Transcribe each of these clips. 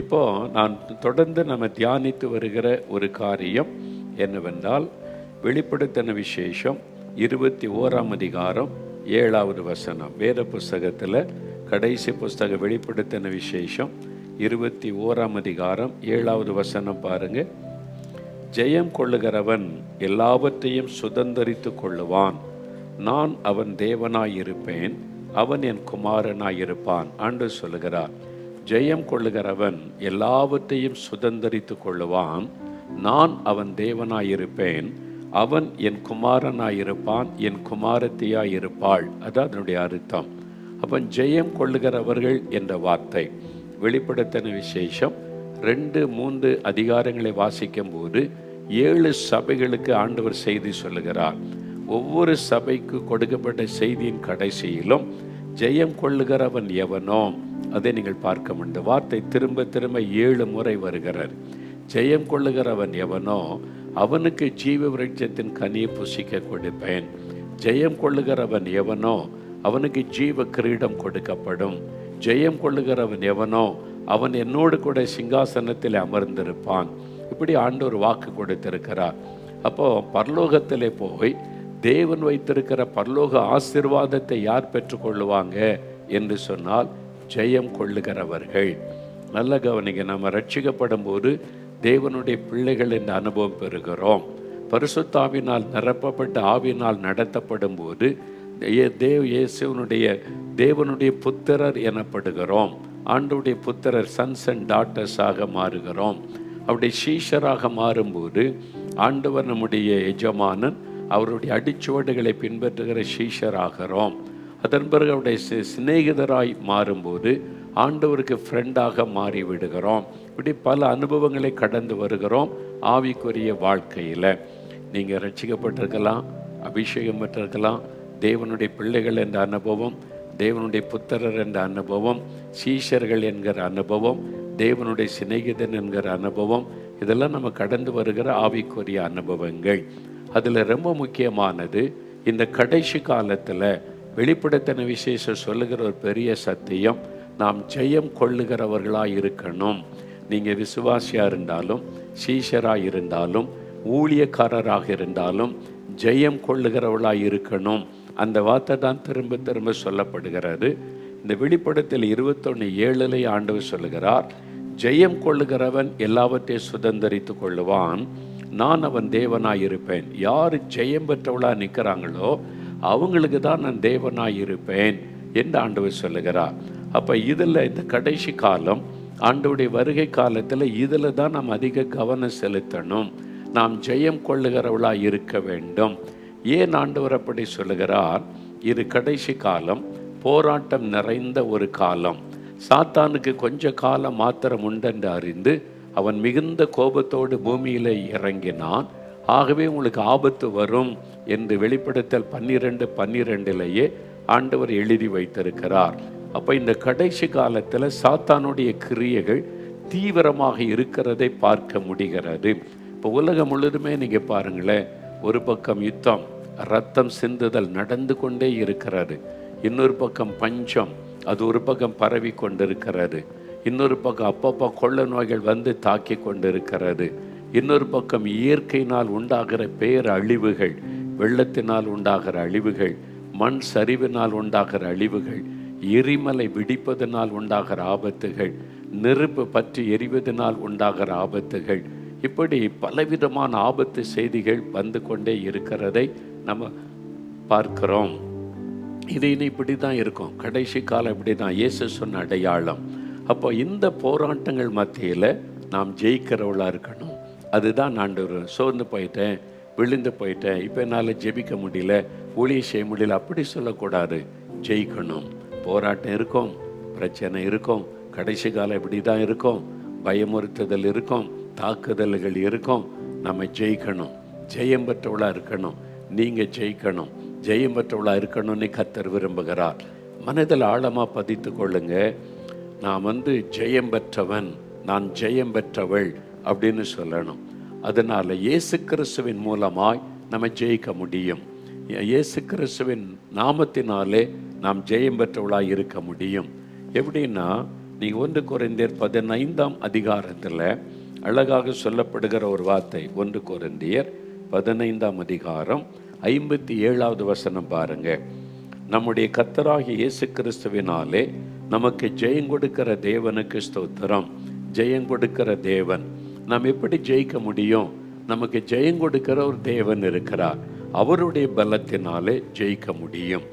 இப்போ நான் தொடர்ந்து நம்ம தியானித்து வருகிற ஒரு காரியம் என்னவென்றால், வெளிப்படுத்தின விசேஷம் 21ஆம் அதிகாரம் 7வது வசனம். வேத புஸ்தகத்தில் கடைசி புஸ்தக வெளிப்படுத்தின விசேஷம் 21ஆம் அதிகாரம் 7வது வசனம் பாருங்க. ஜெயம் கொள்ளுகிறவன் எல்லாவற்றையும் சுதந்தரித்து கொள்ளுவான். நான் அவன் தேவனாயிருப்பேன், அவன் என் குமாரனாயிருப்பான். ஆண்டு சொல்லுகிறார், ஜெயம் கொள்ளுகிறவன் எல்லாவற்றையும் சுதந்தரித்து கொள்ளுவான். நான் அவன் தேவனாயிருப்பேன், அவன் என் குமாரனாயிருப்பான், என் குமாரத்தியாயிருப்பாள். அதான் அதனுடைய அர்த்தம். அப்போ ஜெயம் கொள்ளுகிறவர்கள் என்ற வார்த்தை வெளிப்படுத்தின விசேஷம் 2-3 அதிகாரங்களை வாசிக்கும் போது 7 சபைகளுக்கு ஆண்டவர் செய்தி சொல்லுகிறார். ஒவ்வொரு சபைக்கு கொடுக்கப்பட்ட செய்தியின் கடைசியிலும் ஜெயம் கொள்ளுகிறவன் எவனோ அதை நீங்கள் பார்க்க முடியும். வார்த்தை திரும்ப திரும்ப 7 முறை வருகிறார். ஜெயம் கொள்ளுகிறவன் எவனோ அவனுக்கு ஜீவ விருட்சத்தின் கனியை புசிக்க கொடுப்பேன். ஜெயம் கொள்ளுகிறவன் எவனோ அவனுக்கு ஜீவ கிரீடம் கொடுக்கப்படும். ஜெயம் கொள்ளுகிறவன் எவனோ அவன் என்னோடு கூட சிங்காசனத்தில் அமர்ந்திருப்பான். இப்படி ஆண்டவர் வாக்கு கொடுத்திருக்கிறார். அப்போ பரலோகத்திலே போய் தேவன் வைத்திருக்கிற பரலோக ஆசீர்வாதத்தை யார் பெற்றுக்கொள்ளுவாங்க என்று சொன்னால், ஜெயம் கொள்ளுகிறவர்கள். நல்ல கவனிங்க, நம்ம ரட்சிக்கப்படும் போது தேவனுடைய பிள்ளைகள் என்ற அனுபவம் பெறுகிறோம். பரிசுத்தாவினால் நிரப்பப்பட்ட ஆவினால் நடத்தப்படும் போது தேவனுடைய புத்திரர் எனப்படுகிறோம். ஆண்டவருடைய புத்திரர், சன்ஸ் அண்ட் டாட்டர்ஸாக மாறுகிறோம். அப்படி சீஷராக மாறும்போது ஆண்டவர் நம்முடைய எஜமானன், அவருடைய அடிச்சுவடுகளை பின்பற்றுகிற சீஷராகிறோம். அதன் பிறகு அவருடைய சிநேகிதராய் மாறும்போது ஆண்டவருக்கு ஃப்ரெண்டாக மாறிவிடுகிறோம். இப்படி பல அனுபவங்களை கடந்து வருகிறோம் ஆவிக்குரிய வாழ்க்கையில். நீங்கள் ரட்சிக்கப்பட்டிருக்கலாம், அபிஷேகம் பெற்றிருக்கலாம், தேவனுடைய பிள்ளைகள் என்ற அனுபவம், தேவனுடைய புத்திரர் என்ற அனுபவம், சீஷர்கள் என்கிற அனுபவம், தேவனுடைய சிநேகிதன் என்கிற அனுபவம், இதெல்லாம் நம்ம கடந்து வருகிற ஆவிக்குரிய அனுபவங்கள். அதில் ரொம்ப முக்கியமானது இந்த கடைசி காலத்தில் வெளிப்படுத்தின விசேஷம் சொல்லுகிற ஒரு பெரிய சத்தியம், நாம் ஜெயம் கொள்ளுகிறவர்களாக இருக்கணும். நீங்கள் விசுவாசியாக இருந்தாலும், சீஷராக இருந்தாலும், ஊழியக்காரராக இருந்தாலும் ஜெயம் கொள்ளுகிறவர்களாக இருக்கணும். அந்த வார்த்தை தான் திரும்ப திரும்ப சொல்லப்படுகிறது. இந்த வெளிப்படத்தில் 21:7 ஆண்டவர் சொல்லுகிறார், ஜெயம் கொள்ளுகிறவன் எல்லாவற்றையும் சுதந்தரித்து கொள்ளுவான், நான் அவன் தேவனாயிருப்பேன். யார் ஜெயம் பெற்றவளாக நிற்கிறாங்களோ அவங்களுக்கு தான் நான் தேவனாயிருப்பேன் என்று ஆண்டவர் சொல்லுகிறார். அப்போ இதில் இந்த கடைசி காலம், ஆண்டவருடைய வருகை காலத்தில் இதில் தான் நாம் அதிக கவனம் செலுத்தணும். நாம் ஜெயம் கொள்ளுகிறவளாக இருக்க வேண்டும். ஏன் ஆண்டவர் அப்படி சொல்லுகிறார்? இது கடைசி காலம், போராட்டம் நிறைந்த ஒரு காலம். சாத்தானுக்கு கொஞ்ச காலம் மாத்திரம் உண்டென்று அறிந்து அவன் மிகுந்த கோபத்தோடு பூமியில் இறங்கினான். ஆகவே உங்களுக்கு ஆபத்து வரும் என்று வெளிப்படுத்தல் 12:12 ஆண்டவர் எழுதி வைத்திருக்கிறார். அப்போ இந்த கடைசி காலத்தில் சாத்தானுடைய கிரியைகள் தீவிரமாக இருக்கிறதை பார்க்க முடிகிறது. இப்போ உலகம் முழுதுமே நீங்கள் பாருங்களேன், ஒரு பக்கம் யுத்தம், ரத்தம் சிந்துதல் நடந்து கொண்டே இருக்கிறது. இன்னொரு பக்கம் பஞ்சம், அது ஒரு பக்கம் பரவி கொண்டிருக்கிறது. இன்னொரு பக்கம் அப்பப்போ கொள்ள நோய்கள் வந்து தாக்கி கொண்டிருக்கிறது. இன்னொரு பக்கம் இயற்கையினால் உண்டாகிற பேரழிவுகள், வெள்ளத்தினால் உண்டாகிற அழிவுகள், மண் சரிவினால் உண்டாகிற அழிவுகள், எரிமலை வெடிப்பதனால் உண்டாகிற ஆபத்துகள், நெருப்பு பற்றி எரிவதனால் உண்டாகிற ஆபத்துகள், இப்படி பலவிதமான ஆபத்து செய்திகள் வந்து கொண்டே இருக்கிறதை நம்ம பார்க்கிறோம். இது இனி இப்படி தான் இருக்கும், கடைசி காலம் இப்படி தான், இயேசு சொன்ன அடையாளம். அப்போ இந்த போராட்டங்கள் மத்தியில் நாம் ஜெயிக்கிறவளாக இருக்கணும். அதுதான் ஆண்டவர். சோர்ந்து போயிட்டேன், விழுந்து போயிட்டேன், இப்போ என்னால் ஜெபிக்க முடியல, ஊழியம் செய்ய முடியல, அப்படி சொல்லக்கூடாது. ஜெயிக்கணும். போராட்டம் இருக்கும், பிரச்சனை இருக்கும், கடைசி காலம் இப்படி தான் இருக்கும், பயமுறுத்துதல் இருக்கும், தாக்குதல்கள் இருக்கும். நம்ம ஜெயிக்கணும், ஜெயம் பெற்றவளாக இருக்கணும். நீங்கள் ஜெயிக்கணும், ஜெயம் பெற்றவளாக இருக்கணும்னு கர்த்தர் விரும்புகிறார். மனதில் ஆழமாக பதித்து கொள்ளுங்க, நான் ஜெயம் பெற்றவன், நான் ஜெயம் பெற்றவள் அப்படின்னு சொல்லணும். அதனால் இயேசு கிறிஸ்துவின் மூலமாய் நம்ம ஜெயிக்க முடியும். இயேசு கிறிஸ்துவின் நாமத்தினாலே நாம் ஜெயம் பெற்றவளாக இருக்க முடியும். எப்படின்னா, நீங்கள் 1 கொரிந்தியர் 15ஆம் அதிகாரத்தில் அழகாக சொல்லப்படுகிற ஒரு வார்த்தை. 1 கொரிந்தியர் 15ஆம் அதிகாரம் 57வது வசனம் பாருங்க. நம்முடைய கர்த்தராகிய இயேசு கிறிஸ்துவினாலே நமக்கு ஜெயம் கொடுக்கிற தேவனுக்கு ஸ்தோத்திரம். ஜெயம் கொடுக்கிற தேவன். நாம் எப்படி ஜெயிக்க முடியும்? நமக்கு ஜெயம் கொடுக்கிற ஒரு தேவன் இருக்கிறார். அவருடைய பலத்தினாலே ஜெயிக்க முடியும்.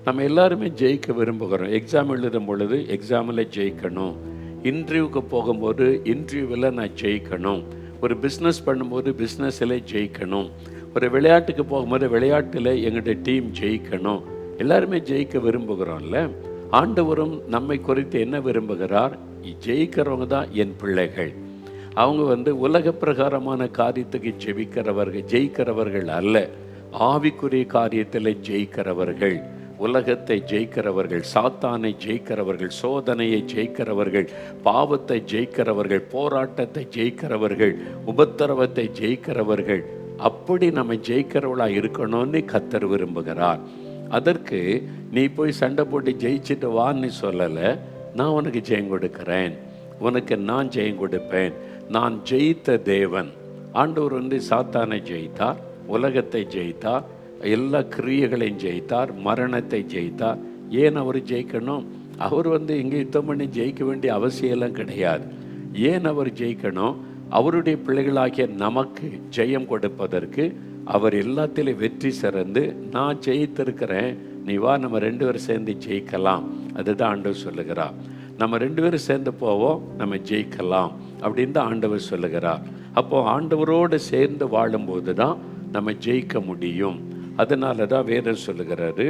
நம்ம எல்லாருமே ஜெயிக்க விரும்புகிறோம். எக்ஸாம் எழுதும் பொழுது எக்ஸாமில் ஜெயிக்கணும். இன்டர்வியூக்கு போகும்போது இன்டர்வியூவில் நான் ஜெயிக்கணும். ஒரு பிஸ்னஸ் பண்ணும்போது பிஸ்னஸில் ஜெயிக்கணும். ஒரு விளையாட்டுக்கு போகும்போது விளையாட்டில் எங்களுடைய டீம் ஜெயிக்கணும். எல்லாருமே ஜெயிக்க விரும்புகிறோம்ல. ஆண்டவரும் நம்மை குறித்து என்ன விரும்புகிறார்? ஜெயிக்கிறவங்க தான் என் பிள்ளைகள். அவங்க உலக பிரகாரமான காரியத்துக்கு ஜெயிக்கிறவர்கள் அல்ல, ஆவிக்குரிய காரியத்தில் ஜெயிக்கிறவர்கள், உலகத்தை ஜெயிக்கிறவர்கள், சாத்தானை ஜெயிக்கிறவர்கள், சோதனையை ஜெயிக்கிறவர்கள், பாவத்தை ஜெயிக்கிறவர்கள், போராட்டத்தை ஜெயிக்கிறவர்கள், உபத்திரவத்தை ஜெயிக்கிறவர்கள். அப்படி நம்ம ஜெயிக்கிறவளா இருக்கணும்னு கர்த்தர் விரும்புகிறார். அதற்கு நீ போய் சண்டை போட்டு ஜெயிச்சுட்டு வான்னு சொல்லலை. நான் உனக்கு ஜெயம் கொடுக்கிறேன், உனக்கு நான் ஜெயம் கொடுப்பேன். நான் ஜெயித்த தேவன். ஆண்டவர் சாத்தானை ஜெயித்தார், உலகத்தை ஜெயித்தார், எல்லா கிரியைகளையும் ஜெயித்தார், மரணத்தை ஜெயித்தார். ஏன் அவர் ஜெயிக்கணும்? அவர் இங்கே யுத்தம் பண்ணி ஜெயிக்க வேண்டிய அவசியம்லாம் கிடையாது. ஏன் அவர் ஜெயிக்கணும்? அவருடைய பிள்ளைகளாகிய நமக்கு ஜெயம் கொடுப்பதற்கு அவர் எல்லாத்திலும் வெற்றி சிறந்து, நான் ஜெயித்திருக்கிறேன், நீ வா, நம்ம 2 பேரும் சேர்ந்து ஜெயிக்கலாம். அதுதான் ஆண்டவர் சொல்லுகிறார். நம்ம 2 பேரும் சேர்ந்து போவோம், நம்ம ஜெயிக்கலாம் அப்படின்னு தான் ஆண்டவர் சொல்லுகிறார். அப்போ ஆண்டவரோடு சேர்ந்து வாழும்போது தான் நம்ம ஜெயிக்க முடியும். அதனால தான் வேதம் சொல்லுகிறாரு,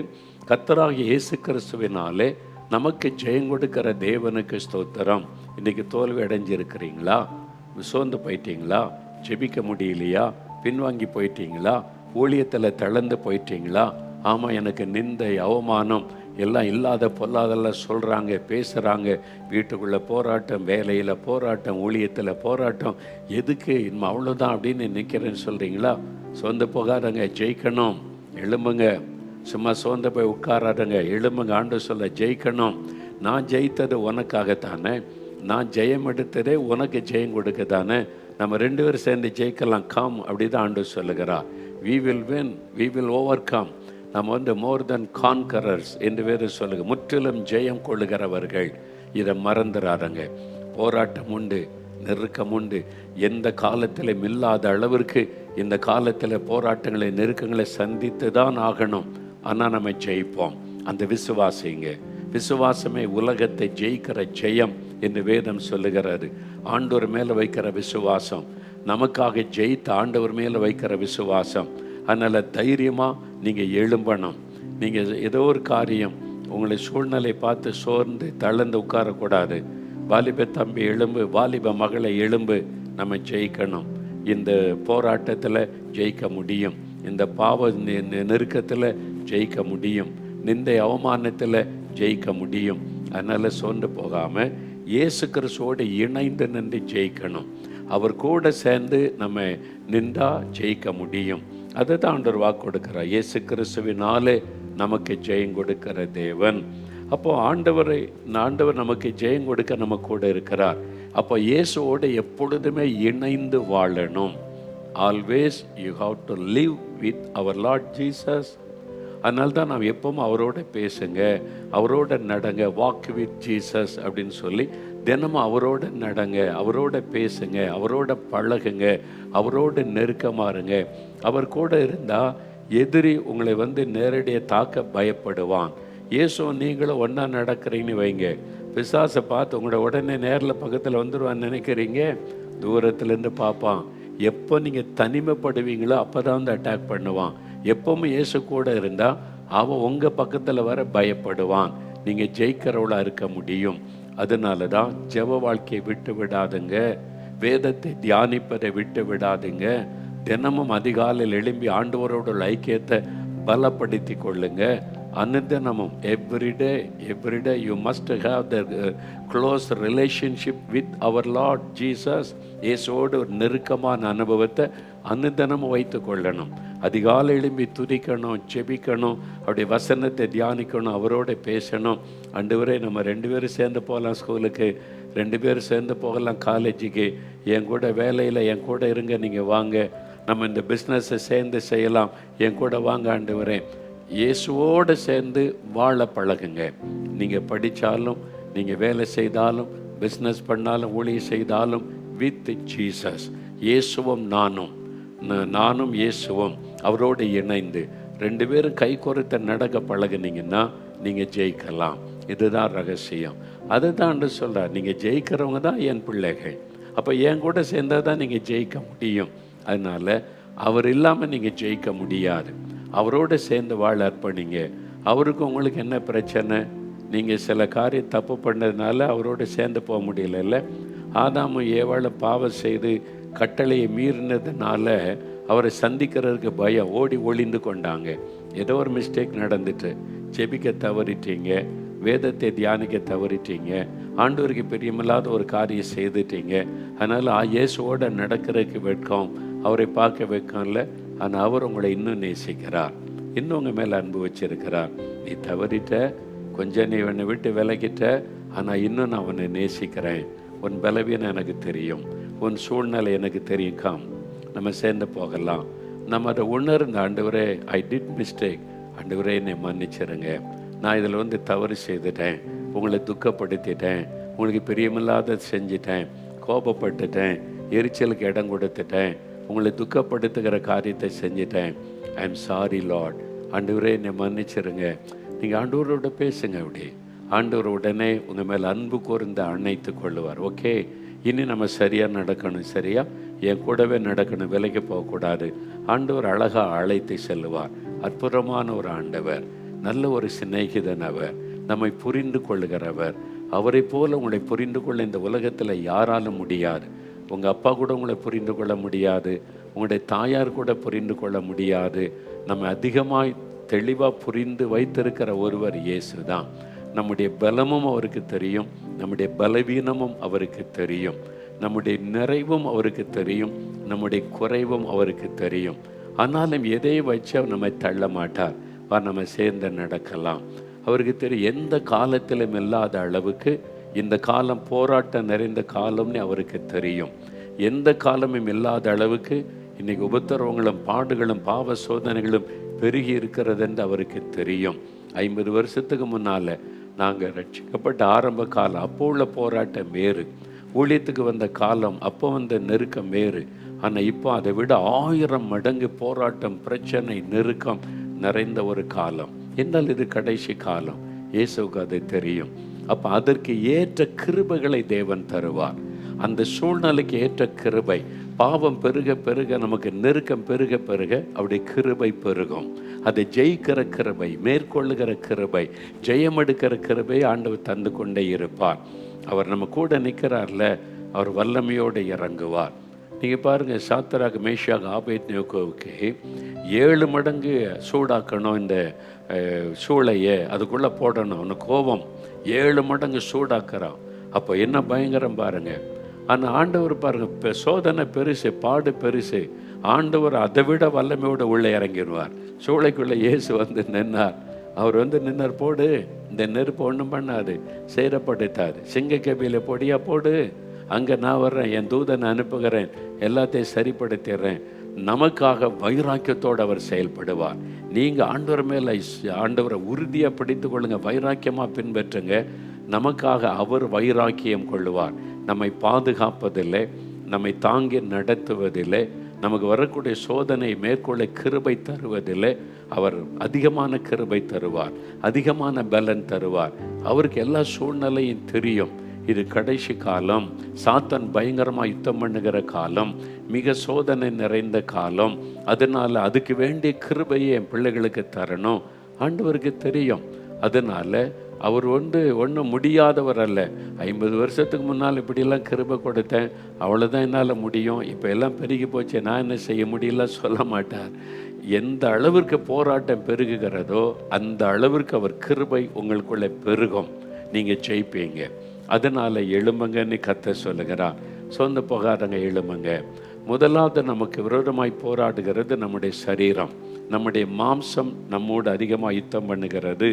கர்த்தராகிய இயேசு கிறிஸ்துவினாலே நமக்கு ஜெயம் கொடுக்கிற தேவனுக்கு ஸ்தோத்திரம். இன்றைக்கி தோல்வி அடைஞ்சிருக்கிறீங்களா? சோர்ந்து போயிட்டீங்களா? ஜெபிக்க முடியலையா? பின்வாங்கி போயிட்டீங்களா? ஊழியத்தில் தளர்ந்து போயிட்டீங்களா? ஆமாம், எனக்கு நிந்தை அவமானம் எல்லாம் இல்லாத பொல்லாதெல்லாம் சொல்கிறாங்க, பேசுகிறாங்க. வீட்டுக்குள்ளே போராட்டம், வேலையில் போராட்டம், ஊழியத்தில் போராட்டம். எதுக்கு இன்னும் அவ்வளோதான் அப்படின்னு நிற்கிறேன்னு சொல்கிறீங்களா? சோர்ந்து போகாதங்க, ஜெயிக்கணும், எழும்புங்க. சும்மா சோர்ந்து போய் உட்காராதங்க, எழும்புங்க. ஆண்டு சொல்ல ஜெயிக்கணும். நான் ஜெயித்தது உனக்காகத்தானே, நான் ஜெயம் எடுத்ததே உனக்கு ஜெயம் கொடுக்க தானே. நம்ம 2 பேரும் சேர்ந்து ஜெயிக்கலாம், கம். அப்படி தான் ஆண்டு சொல்லுகிறா. we will win, we will overcome. நம்ம மோர் தென் கான்கரர்ஸ் என்று வேறு சொல்லுங்க, முற்றிலும் ஜெயம் கொள்ளுகிறவர்கள். இதை மறந்துடாதங்க. போராட்டம் உண்டு, நெருக்கம் உண்டு. எந்த காலத்திலும் இல்லாத அளவிற்கு இந்த காலத்தில் போராட்டங்களை, நெருக்கங்களை சந்தித்து தான் ஆகணும். ஆனால் நம்ம ஜெயிப்போம். அந்த விசுவாசிங்க. விசுவாசமே உலகத்தை ஜெயிக்கிற ஜெயம் என்று வேதம் சொல்லுகிறாரு. ஆண்டவர் மேலே வைக்கிற விசுவாசம், நமக்காக ஜெயித்த ஆண்டவர் மேலே வைக்கிற விசுவாசம். அதனால் தைரியமாக நீங்கள் எழும்பணும். நீங்கள் ஏதோ ஒரு காரியம் உங்களை சூழ்நிலை பார்த்து சோர்ந்து தளர்ந்து உட்காரக்கூடாது. வாலிப தம்பி எழும்பு, வாலிப மகளை எழும்பு. நம்ம ஜெயிக்கணும். இந்த போராட்டத்தில் ஜெயிக்க முடியும். இந்த பாவ நெருக்கத்தில் ஜெயிக்க முடியும். நிந்தை அவமானத்தில் ஜெயிக்க முடியும். அதனால் சோர்ந்து போகாமல் இயேசு கிறிஸ்துவோடு இணைந்து நின்று ஜெயிக்கணும். அவர் கூட சேர்ந்து நம்ம நின்றா ஜெயிக்க முடியும். அதை தான் ஆண்டவர் வாக்கு கொடுக்கிறார். இயேசு கிறிஸ்துவினாலே நமக்கு ஜெயம் கொடுக்கிற தேவன். அப்போ ஆண்டவர் நமக்கு ஜெயம் கொடுக்க நம்ம கூட இருக்கிறார். அப்போ இயேசுவோடு எப்பொழுதுமே இணைந்து வாழணும். Always you have to live with our lord Jesus. அதனால தான் நாம் எப்பவும் அவரோட பேசுங்க, அவரோட நடங்க, வாக் வித் ஜீசஸ் அப்படின்னு சொல்லி தினமும் அவரோட நடங்க, அவரோட பேசுங்க, அவரோட பழகுங்க, அவரோட நெருக்கமாக இருங்க. அவர் கூட இருந்தால் எதிரி உங்களை நேரடியாக தாக்க பயப்படுவான். இயேசுவும் நீங்களும் ஒன்றா நடக்கிறீங்கன்னு வைங்க, பிசாசை பார்த்து உங்களோட உடனே நேரில் பக்கத்தில் வந்துடுவான்னு நினைக்கிறீங்க, தூரத்துலேருந்து பார்ப்பான். எப்போ நீங்கள் தனிமைப்படுவீங்களோ அப்போ தான் அட்டாக் பண்ணுவான். எப்பவும் இயேசு கூட இருந்தால் அவன் உங்கள் பக்கத்தில் வர பயப்படுவான். நீங்கள் ஜெயிக்கிறவளாக இருக்க முடியும். அதனால தான் ஜெப வாழ்க்கையை விட்டு விடாதுங்க, வேதத்தை தியானிப்பதை விட்டு விடாதுங்க. தினமும் அதிகாலையில் எழும்பி ஆண்டவரோட ஐக்கியத்தை பலப்படுத்தி கொள்ளுங்க. அனுதினமும் everyday you must have the close relationship with our lord Jesus. இயேசுவோடு ஒரு நெருக்கமான அனுபவத்தை அனுதினமும் வைத்து கொள்ளணும். அதிகாலை எழும்பி துதிக்கணும், ஜெபிக்கணும், அவருடைய வசனத்தை தியானிக்கணும், அவரோட பேசணும். ஆண்டவரே நம்ம 2 பேரும் சேர்ந்து போகலாம் ஸ்கூலுக்கு, 2 பேரும் சேர்ந்து போகலாம் காலேஜுக்கு, என் கூட வேலையில் என் கூட இருங்க, நீங்கள் வாங்க, நம்ம இந்த பிஸ்னஸை சேர்ந்து செய்யலாம், என் கூட வாங்க ஆண்டவரே. இயேசுவோடு சேர்ந்து வாழ பழகுங்க. நீங்கள் படித்தாலும், நீங்கள் வேலை செய்தாலும், பிஸ்னஸ் பண்ணாலும், ஊழியம் செய்தாலும், வித் ஜீசஸ், இயேசுவும் நானும் இயேசுவும் அவரோடு இணைந்து 2 பேரும் கை கோர்த்து நடக்க பழகுனீங்கன்னா நீங்கள் ஜெயிக்கலாம். இதுதான் ரகசியம். அதுதான் சொல்கிறார், நீங்கள் ஜெயிக்கிறவங்க தான் என் பிள்ளைகள். அப்போ என் கூட சேர்ந்தால் தான் நீங்கள் ஜெயிக்க முடியும். அதனால் அவர் இல்லாமல் நீங்கள் ஜெயிக்க முடியாது. அவரோடு சேர்ந்து வாழ அர்ப்பணிங்க. அவருக்கு உங்களுக்கு என்ன பிரச்சனை? நீங்கள் சில காரியம் தப்பு பண்ணதுனால அவரோடு சேர்ந்து போக முடியல. ஆதாமும் ஏவாளும் பாவம் செய்து கட்டளையை மீறினதுனால அவரை சந்திக்கிறதுக்கு பயம், ஓடி ஒளிந்து கொண்டாங்க. ஏதோ ஒரு மிஸ்டேக் நடந்துட்டு, ஜெபிக்க தவறிட்டீங்க, வேதத்தை தியானிக்க தவறிட்டீங்க, ஆண்டவருக்கு பிரியமில்லாத ஒரு காரியம் செய்துட்டீங்க. அதனால் இயேசுவோட நடக்கிறதுக்கு வெட்கம், அவரை பார்க்க வெட்கம்ல. ஆனால் அவர் உங்களை இன்னும் நேசிக்கிறார், இன்னும் உங்கள் மேலே அன்பு வச்சிருக்கிறார். நீ தவறிட்ட, கொஞ்சம் நீ என்னை விட்டு விலகிட்ட, ஆனால் இன்னும் நான் அவனை நேசிக்கிறேன். உன் பலவீனம் எனக்கு தெரியும், உன் சூழ்நிலை எனக்கு தெரியும், நம்ம சேர்ந்து போகலாம். நம்ம அதை உணர்ந்த, ஆண்டவரே ஐ டிட் மிஸ்டேக், ஆண்டவரே என்னை மன்னிச்சிருங்க, நான் இதில் தவறு செய்துட்டேன், உங்களை துக்கப்படுத்திட்டேன், உங்களுக்கு பிரியமில்லாத செஞ்சிட்டேன், கோபப்பட்டுட்டேன், எரிச்சலுக்கு இடம் கொடுத்துட்டேன், உங்களை துக்கப்படுத்துகிற காரியத்தை செஞ்சிட்டேன், ஐ எம் சாரி லார்ட், ஆண்டவரே என்னை மன்னிச்சிருங்க. நீங்கள் ஆண்டவரோட பேசுங்க. அப்படி ஆண்டவர் உடனே உங்கள் மேலே அன்பு கூர்ந்து அணைத்து கொள்ளுவார். ஓகே, இனி நம்ம சரியாக நடக்கணும், சரியா என் கூடவே நடக்கணும், விலைக்கு போகக்கூடாது. ஆண்டவர் அழகாக அழைத்து செல்லுவார். அற்புதமான ஒரு ஆண்டவர், நல்ல ஒரு சிநேகிதன் அவர், நம்மை புரிந்து கொள்ளுகிறவர். அவரை போல உங்களை புரிந்து கொள்ள இந்த உலகத்தில் யாராலும் முடியாது. உங்கள் அப்பா கூட உங்களை புரிந்து கொள்ள முடியாது, உங்களுடைய தாயார் கூட புரிந்து கொள்ள முடியாது. நம்ம அதிகமாக தெளிவாக புரிந்து வைத்திருக்கிற ஒருவர் இயேசு தான். நம்முடைய பலமும் அவருக்கு தெரியும், நம்முடைய பலவீனமும் அவருக்கு தெரியும், நம்முடைய நிறைவும் அவருக்கு தெரியும், நம்முடைய குறைவும் அவருக்கு தெரியும். ஆனாலும் எதையும் வச்சு அவர் நம்மை தள்ள மாட்டார். நம்ம சேர்ந்து நடக்கலாம். அவருக்கு தெரியும் எந்த காலத்திலும் இல்லாத அளவுக்கு இந்த காலம் போராட்டம் நிறைந்த காலம்னு அவருக்கு தெரியும். எந்த காலமும் இல்லாத அளவுக்கு இன்னைக்கு உபத்திரவங்களும் பாடுகளும் பாவ சோதனைகளும் பெருகி இருக்கிறது என்று அவருக்கு தெரியும். 50 வருஷத்துக்கு முன்னால் நாங்கள் ரட்சிக்கப்பட்ட ஆரம்ப காலம், அப்போ உள்ள போராட்டம் வேறு, ஊழியத்துக்கு வந்த காலம், அப்போ வந்த நெருக்கம் வேறு. ஆனால் இப்போ அதை விட 1000 மடங்கு போராட்டம், பிரச்சனை, நெருக்கம் நிறைந்த ஒரு காலம். என்னால் இது கடைசி காலம், இயேசுவுக்கு அது தெரியும். அப்போ அதற்கு ஏற்ற கிருபைகளை தேவன் தருவார். அந்த சூழ்நிலைக்கு ஏற்ற கிருபை. பாவம் பெருக பெருக, நமக்கு நெருக்கம் பெருக பெருக அவருடைய கிருபை பெருகும். அதை ஜெயிக்கிற கிருபை, மேற்கொள்ளுகிற கிருபை, ஜெயமெடுக்கிற கிருபை ஆண்டவர் தந்து கொண்டே இருப்பார். அவர் நம்ம கூட நிற்கிறார்ல, அவர் வல்லமையோடு இறங்குவார். நீங்கள் பாருங்கள், சாத்ராக், மேஷாக், ஆபேத்நேகோவுக்கு 7 மடங்கு சூடாக்கணும் இந்த சூளையை, அதுக்குள்ளே போடணும். அவனு கோபம் 7 மடங்கு சூடாக்குறான். அப்போ என்ன பயங்கரம் பாருங்கள். ஆனால் ஆண்டவர் பாருங்கள், சோதனை பெருசு, பாடு பெருசு, ஆண்டவர் அதை விட வல்லமையோடு உள்ளே இறங்கிடுவார். சூளைக்குள்ளே இயேசு நின்னார். அவர் நின்னார், போடு, இந்த நெருப்பு ஒன்றும் பண்ணாது, சேரப்படுத்தாது, சிங்க கபியில் பொடியாக போடு, அங்கே நான் வர்றேன், என் தூதனை அனுப்புகிறேன், எல்லாத்தையும் சரிப்படுத்திடுறேன். நமக்காக வைராக்கியத்தோடு அவர் செயல்படுவார். நீங்கள் ஆண்டவர் மேலே ஆண்டவரை உறுதியாக பிடித்து கொள்ளுங்க, வைராக்கியமாக பின்பற்றுங்க. நமக்காக அவர் வைராக்கியம் கொள்ளுவார். நம்மை பாதுகாப்பதில்லை, நம்மை தாங்கி நடத்துவதில்லை, நமக்கு வரக்கூடிய சோதனை மேற்கொள்ள கிருபை தருவதில்லை. அவர் அதிகமான கிருபை தருவார், அதிகமான பலன் தருவார். அவருக்கு எல்லா சூழ்நிலையும் தெரியும். இது கடைசி காலம், சாத்தான் பயங்கரமாக யுத்தம் பண்ணுகிற காலம், மிக சோதனை நிறைந்த காலம். அதனால் அதுக்கு வேண்டிய கிருபையை என் பிள்ளைகளுக்கு தரணும் ஆண்டவருக்கு தெரியும். அதனால் அவர் ஒன்றும் முடியாதவர் அல்ல. 50 வருஷத்துக்கு முன்னால் இப்படியெல்லாம் கிருபை கொடுத்தேன், அவ்வளோதான் என்னால் முடியும், இப்போ எல்லாம் பெருகி போச்சு, நான் என்ன செய்ய முடியல சொல்ல மாட்டார். எந்த அளவிற்கு போராட்டம் பெருகுகிறதோ அந்த அளவிற்கு அவர் கிருபை உங்களுக்குள்ளே பெருகும், நீங்கள் ஜெயிப்பீங்க. அதனால் எழும்புங்கன்னு கர்த்தர் சொல்லுகிறார். சொந்த போகாதங்க, எழும்புங்க. முதலாவது நமக்கு விரோதமாய் போராடுகிறது நம்முடைய சரீரம், நம்முடைய மாம்சம் நம்மோடு அதிகமாக யுத்தம் பண்ணுகிறது.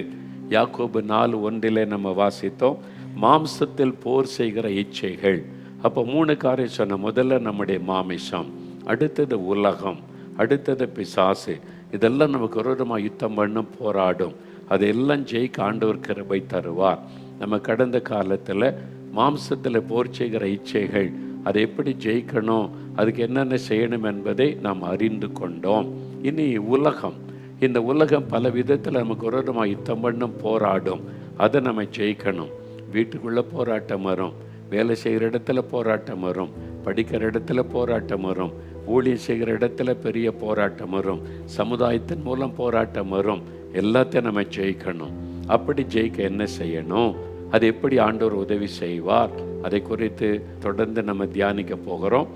யாக்கோபு 4:1 நம்ம வாசித்தோம், மாம்சத்தில் போர் செய்கிற இச்சைகள். அப்போ 3 காரியம் சொன்ன. முதல்ல நம்முடைய மாமிசம், அடுத்தது உலகம், அடுத்தது பிசாசு. இதெல்லாம் நமக்கு விரோதமாக யுத்தம் பண்ணும், போராடும். அதையெல்லாம் ஜெயிக்க ஆண்டவர் கிருபை தருவார். நம்ம கடந்த காலத்தில் மாம்சத்தில் போர் செய்கிற இச்சைகள், அதை எப்படி ஜெயிக்கணும், அதுக்கு என்னென்ன செய்யணும் என்பதை நாம் அறிந்து கொண்டோம். இனி உலகம், இந்த உலகம் பல விதத்தில் நமக்கு விரோதமாக யுத்தம் பண்ணும், போராடும். அதை நம்ம ஜெயிக்கணும். வீட்டுக்குள்ளே போராட்டம் வரும், வேலை செய்கிற இடத்துல போராட்டம் வரும், படிக்கிற இடத்துல போராட்டம் வரும், ஊழியம் செய்கிற இடத்துல பெரிய போராட்டம் வரும், சமுதாயத்தின் மூலம் போராட்டம் வரும். எல்லாத்தையும் நம்ம ஜெயிக்கணும். அப்படி ஜெயிக்க என்ன செய்யணும், அது எப்படி ஆண்டவர் உதவி செய்வார், அதை குறித்து தொடர்ந்து நம்ம தியானிக்க போகிறோம்.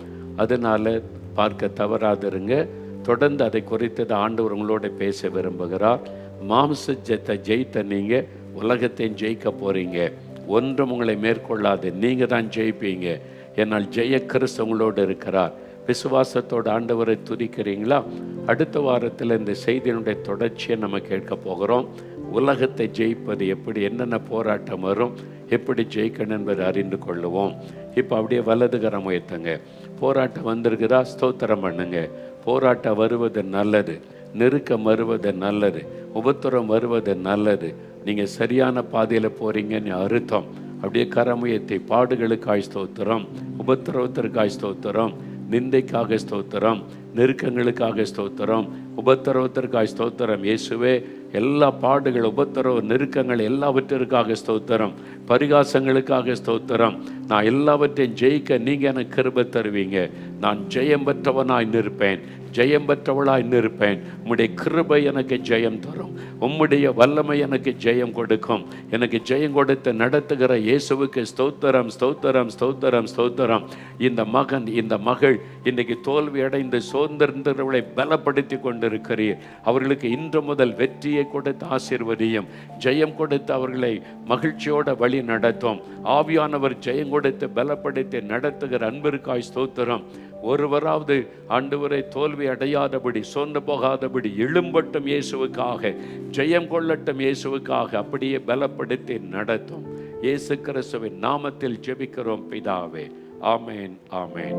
அதனால் பார்க்க தவறாதிருங்க. தொடர்ந்து அதை குறித்து ஆண்டவர் உங்களோட பேச விரும்புகிறார். மாம்சத்தை ஜெயித்த நீங்கள் உலகத்தையும் ஜெயிக்க போகிறீங்க. ஒன்றும் உங்களை மேற்கொள்ளாது, நீங்கள் தான் ஜெயிப்பீங்க. என்னால் ஜெய கிறிஸ்து உங்களோடு இருக்கிறார். விசுவாசத்தோடு ஆண்டவரை துதிக்கிறீங்களா? அடுத்த வாரத்தில் இந்த செய்தியினுடைய தொடர்ச்சியை நம்ம கேட்க போகிறோம். உலகத்தை ஜெயிப்பது எப்படி, என்னென்ன போராட்டம் வரும், எப்படி ஜெயிக்கணும் என்பதை அறிந்து கொள்ளுவோம். இப்போ அப்படியே வலதுகரம் உயர்த்துங்க. போராட்டம் வந்திருக்குதா, ஸ்தோத்திரம் பண்ணுங்க. போராட்டம் வருவது நல்லது, நெருக்கம் வருவது நல்லது, உபத்திரம் வருவது நல்லது. நீங்கள் சரியான பாதையில் போகிறீங்கன்னு அர்த்தம். அப்படியே கரமுயத்தை பாடுகளுக்காய் ஸ்தோத்திரம், உபத்திரவத்திற்காய் ஸ்தோத்திரம், நிந்தைக்காக ஸ்தோத்திரம், நெருக்கங்களுக்காக ஸ்தோத்திரம், உபத்திரவத்திற்காய் ஸ்தோத்திரம். இயேசுவே, எல்லா பாடுகள், உபத்திரவ, நெருக்கங்கள் எல்லாவற்றிற்காக ஸ்தோத்திரம், பரிகாசங்களுக்காக ஸ்தோத்திரம். நான் எல்லாவற்றையும் ஜெயிக்க நீங்கள் எனக்கு கிருபை தருவீங்க. நான் ஜெயம் பெற்றவனாய் நிற்பேன், ஜெயம் பெற்றவளாய் நிற்பேன். உம்முடைய கிருபை எனக்கு ஜெயம் தரும், உம்முடைய வல்லமை எனக்கு ஜெயம் கொடுக்கும். எனக்கு ஜெயம் கொடுத்து நடத்துகிற இயேசுவுக்கு ஸ்தோத்திரம், ஸ்தோத்திரம், ஸ்தோத்திரம், ஸ்தோத்திரம். இந்த மகன், இந்த மகள் இன்னைக்கு தோல்வி அடைந்து சோர்ந்திருந்தவர்களை பலப்படுத்தி கொண்டிருக்கிறீர். அவர்களுக்கு இன்று முதல் வெற்றியை கொடுத்து ஆசீர்வதியும், ஜெயம் கொடுத்து அவர்களை மகிழ்ச்சியோட வழி நடத்தும். ஆவியானவர் ஜெயம் கொடுத்து பலப்படுத்தி நடத்துகிற அன்பிற்காய் ஸ்தோத்திரம். ஒருவராவது ஆண்டவரை தோல்வி அடையாதபடி, சோர்ந்து போகாதபடி எழும்பட்டும் இயேசுவுக்காக, ஜெயம் கொள்ளட்டும் இயேசுவுக்காக. அப்படியே பலப்படுத்தி நடத்தும். இயேசு கிறிஸ்துவின் நாமத்தில் ஜெபிக்கிறோம் பிதாவே. ஆமேன், ஆமேன்.